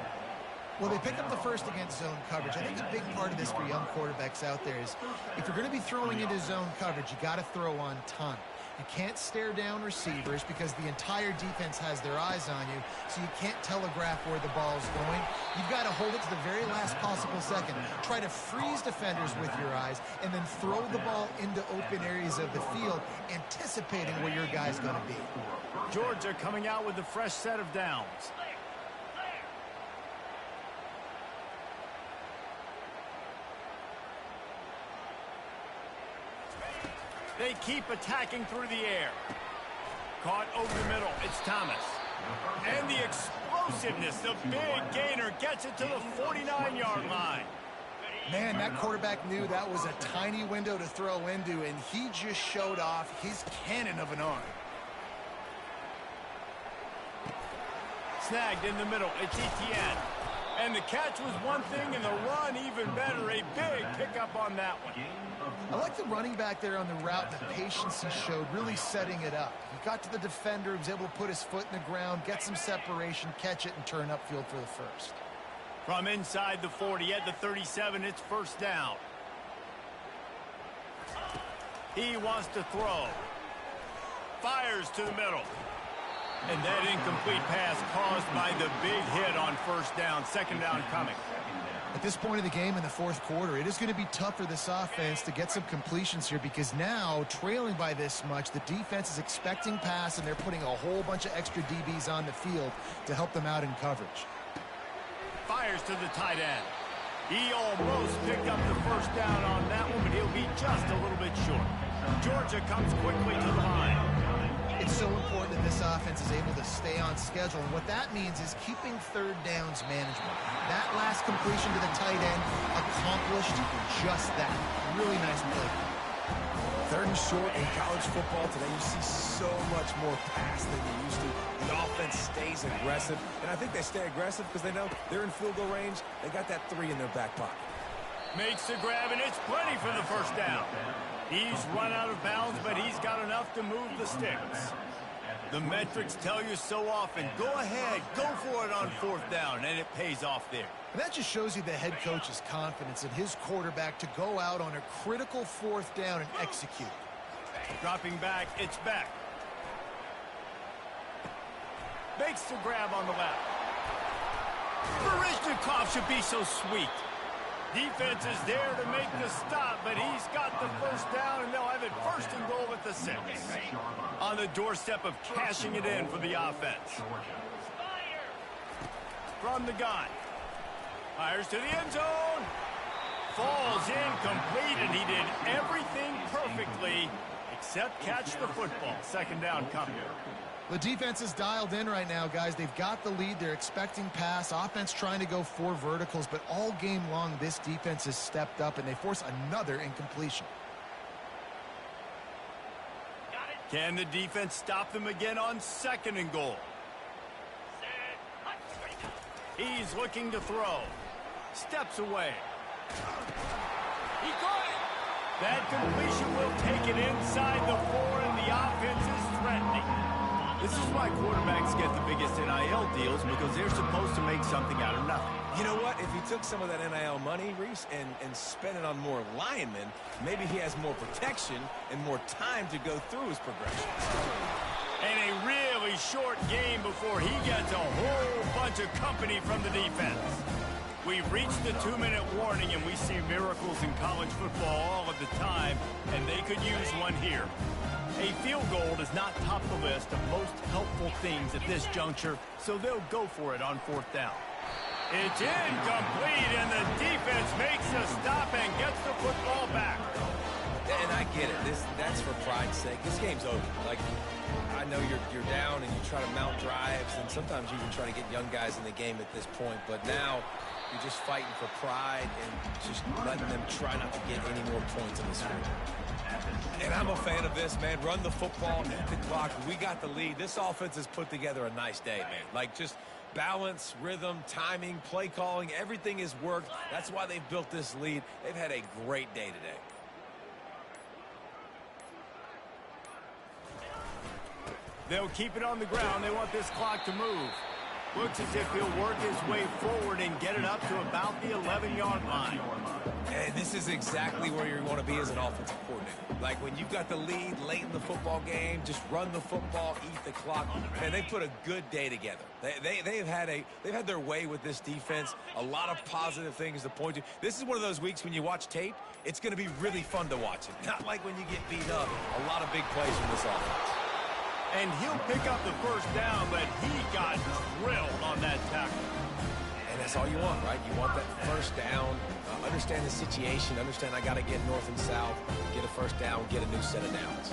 Well, they pick up the first against zone coverage. I think a big part of this for young quarterbacks out there is if you're going to be throwing into zone coverage, you got to throw on time. You can't stare down receivers because the entire defense has their eyes on you, so you can't telegraph where the ball's going. You've got to hold it to the very last possible second. Try to freeze defenders with your eyes and then throw the ball into open areas of the field, anticipating where your guy's going to be. Georgia coming out with a fresh set of downs. They keep attacking through the air. Caught over the middle. It's Thomas. And the explosiveness, the big gainer gets it to the 49-yard line. Man, that quarterback knew that was a tiny window to throw into, and he just showed off his cannon of an arm. Snagged in the middle. It's Etienne. And the catch was one thing, and the run even better. A big pickup on that one. I like the running back there on the route, the patience he showed, really setting it up. He got to the defender, was able to put his foot in the ground, get some separation, catch it, and turn upfield for the first. From inside the 40 at the 37, it's first down. He wants to throw. Fires to the middle. And that incomplete pass caused by the big hit on first down. Second down coming. At this point of the game in the fourth quarter, it is going to be tough for this offense to get some completions here because now, trailing by this much, the defense is expecting pass, and they're putting a whole bunch of extra DBs on the field to help them out in coverage. Fires to the tight end. He almost picked up the first down on that one, but he'll be just a little bit short. Georgia comes quickly to the line. It's so important that this offense is able to stay on schedule, and what that means is keeping third downs manageable. That last completion to the tight end accomplished just that. Really nice play. Third and short in college football today, you see so much more pass than you used to. The offense stays aggressive, and I think they stay aggressive because they know they're in field goal range. They got that 3 in their back pocket. Makes the grab, and it's plenty for the first down. He's run out of bounds, but he's got enough to move the sticks. The metrics tell you so often, go ahead, go for it on fourth down, and it pays off there. And that just shows you the head coach's confidence in his quarterback to go out on a critical fourth down and execute. Dropping back, it's Beck. Makes the grab on the left. Barishnikov should be so sweet. Defense is there to make the stop, but he's got the first down, and they'll have it first and goal at the 6. On the doorstep of cashing it in for the offense. From the gun. Fires to the end zone. Falls incomplete, and he did everything perfectly except catch the football. Second down coming. The defense is dialed in right now, guys. They've got the lead. They're expecting pass. Offense trying to go 4 verticals, but all game long, this defense has stepped up, and they force another incompletion. Can the defense stop them again on second and goal? He's looking to throw. Steps away. He got it. That completion will take it inside the 4, and the offense is threatening. This is why quarterbacks get the biggest NIL deals, because they're supposed to make something out of nothing. You know what? If he took some of that NIL money, Reese, and spent it on more linemen, maybe he has more protection and more time to go through his progressions. And a really short game before he gets a whole bunch of company from the defense. We've reached the 2-minute warning, and we see miracles in college football all of the time, and they could use one here. A field goal does not top the list of most helpful things at this juncture, so they'll go for it on fourth down. It's incomplete, and the defense makes a stop and gets the football back. And I get it. That's for pride's sake. This game's over. Like, I know you're down and you try to mount drives, and sometimes you even try to get young guys in the game at this point, but now you're just fighting for pride and just letting them try not to get any more points in the score. And I'm a fan of this, man. Run the football, hit the clock. We got the lead. This offense has put together a nice day, man. Like, just balance, rhythm, timing, play calling, everything has worked. That's why they've built this lead. They've had a great day today. They'll keep it on the ground. They want this clock to move. Looks as if he'll work his way forward and get it up to about the 11-yard line. And this is exactly where you want to be as an offensive coordinator. Like, when you've got the lead late in the football game, just run the football, eat the clock. And they put a good day together. They've had their way with this defense. A lot of positive things to point to. This is one of those weeks when you watch tape, it's going to be really fun to watch it. Not like when you get beat up. A lot of big plays from this offense. And he'll pick up the first down, but he got drilled on that tackle. And And that's all you want, right? You want that first down, understand the situation, understand I got to get north and south, get a first down, get a new set of downs.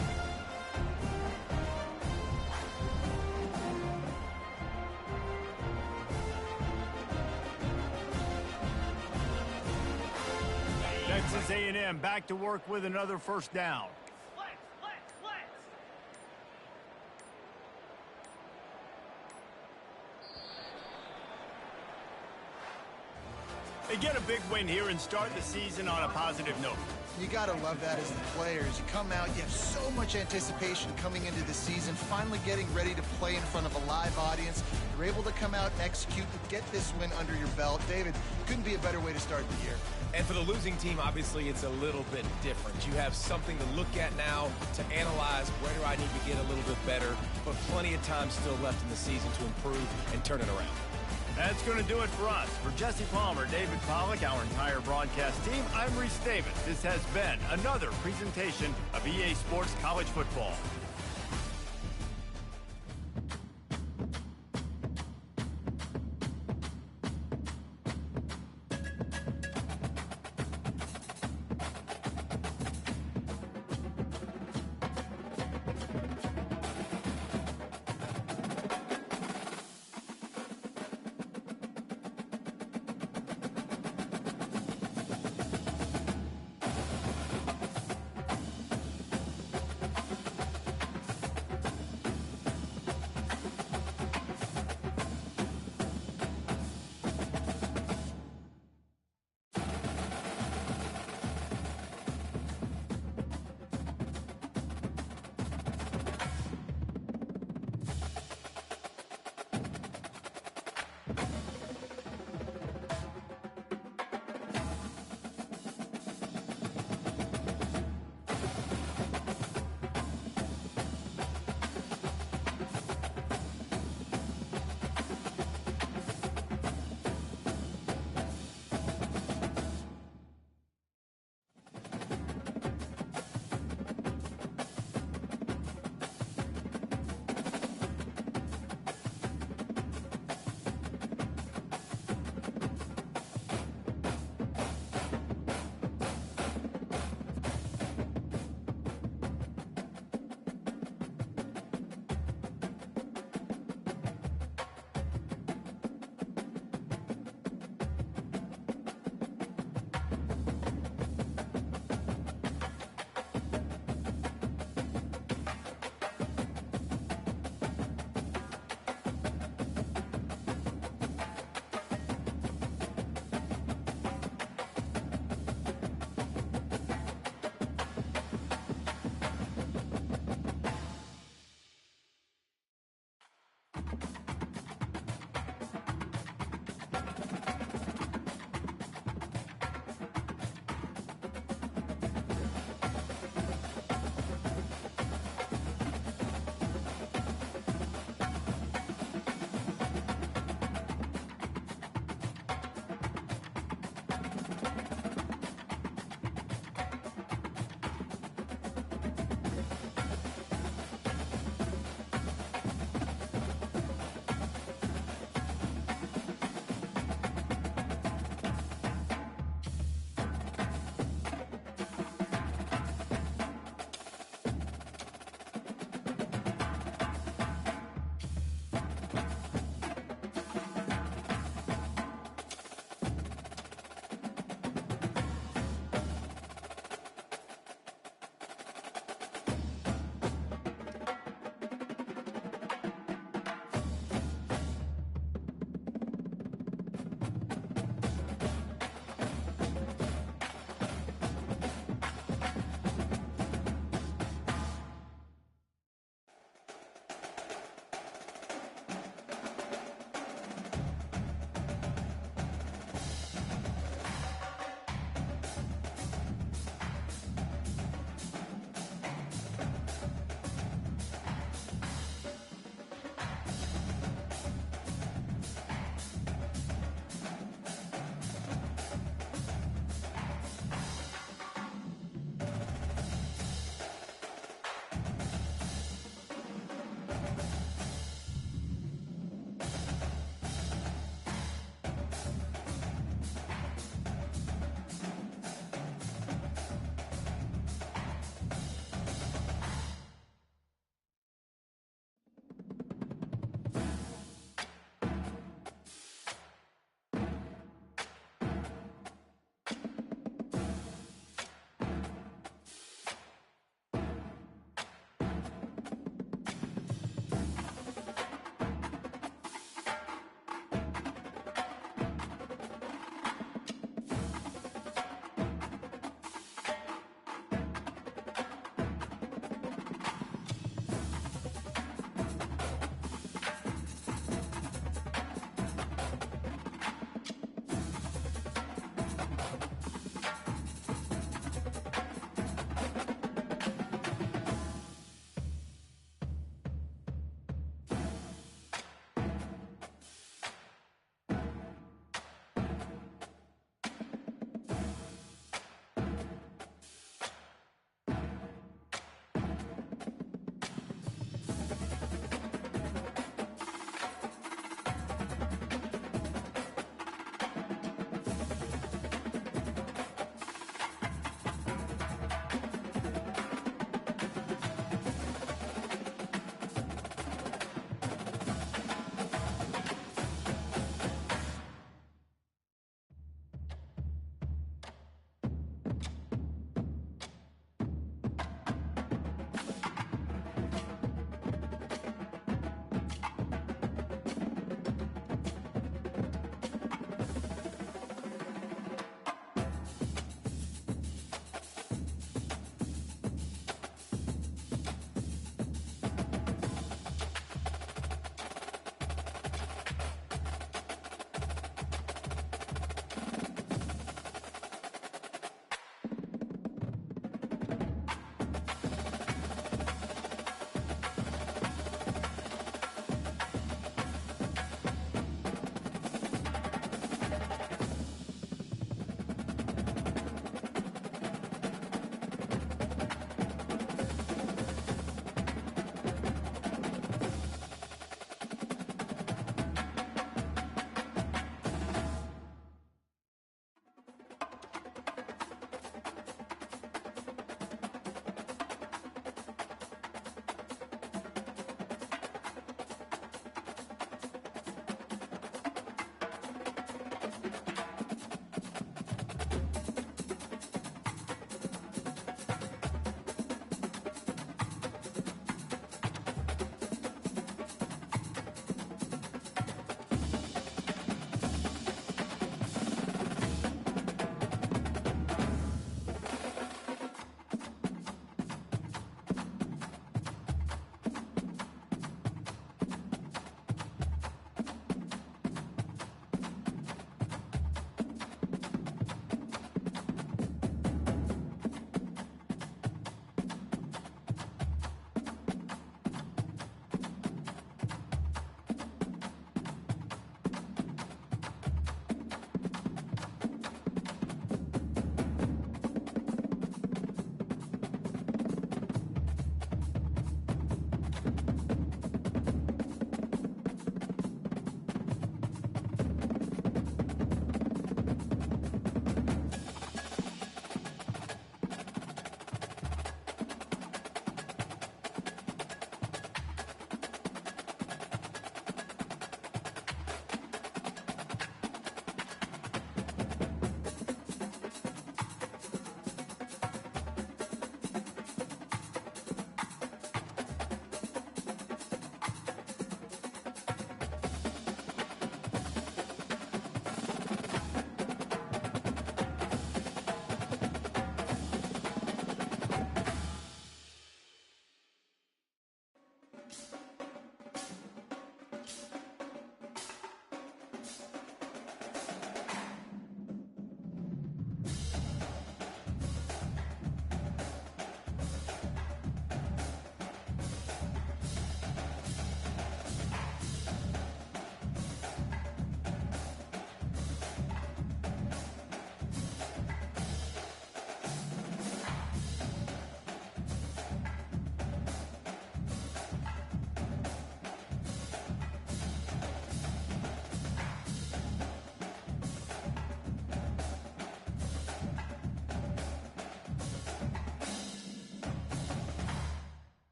Texas A&M back to work with another first down. Flex, flex, flex. They get a big win here and start the season on a positive note. You got to love that as the players. You come out, you have so much anticipation coming into the season, finally getting ready to play in front of a live audience. You're able to come out and execute and get this win under your belt. David, couldn't be a better way to start the year. And for the losing team, obviously, it's a little bit different. You have something to look at now to analyze where do I need to get a little bit better, but plenty of time still left in the season to improve and turn it around. That's going to do it for us. For Jesse Palmer, David Pollack, our entire broadcast team, I'm Reese Davis. This has been another presentation of EA Sports College Football.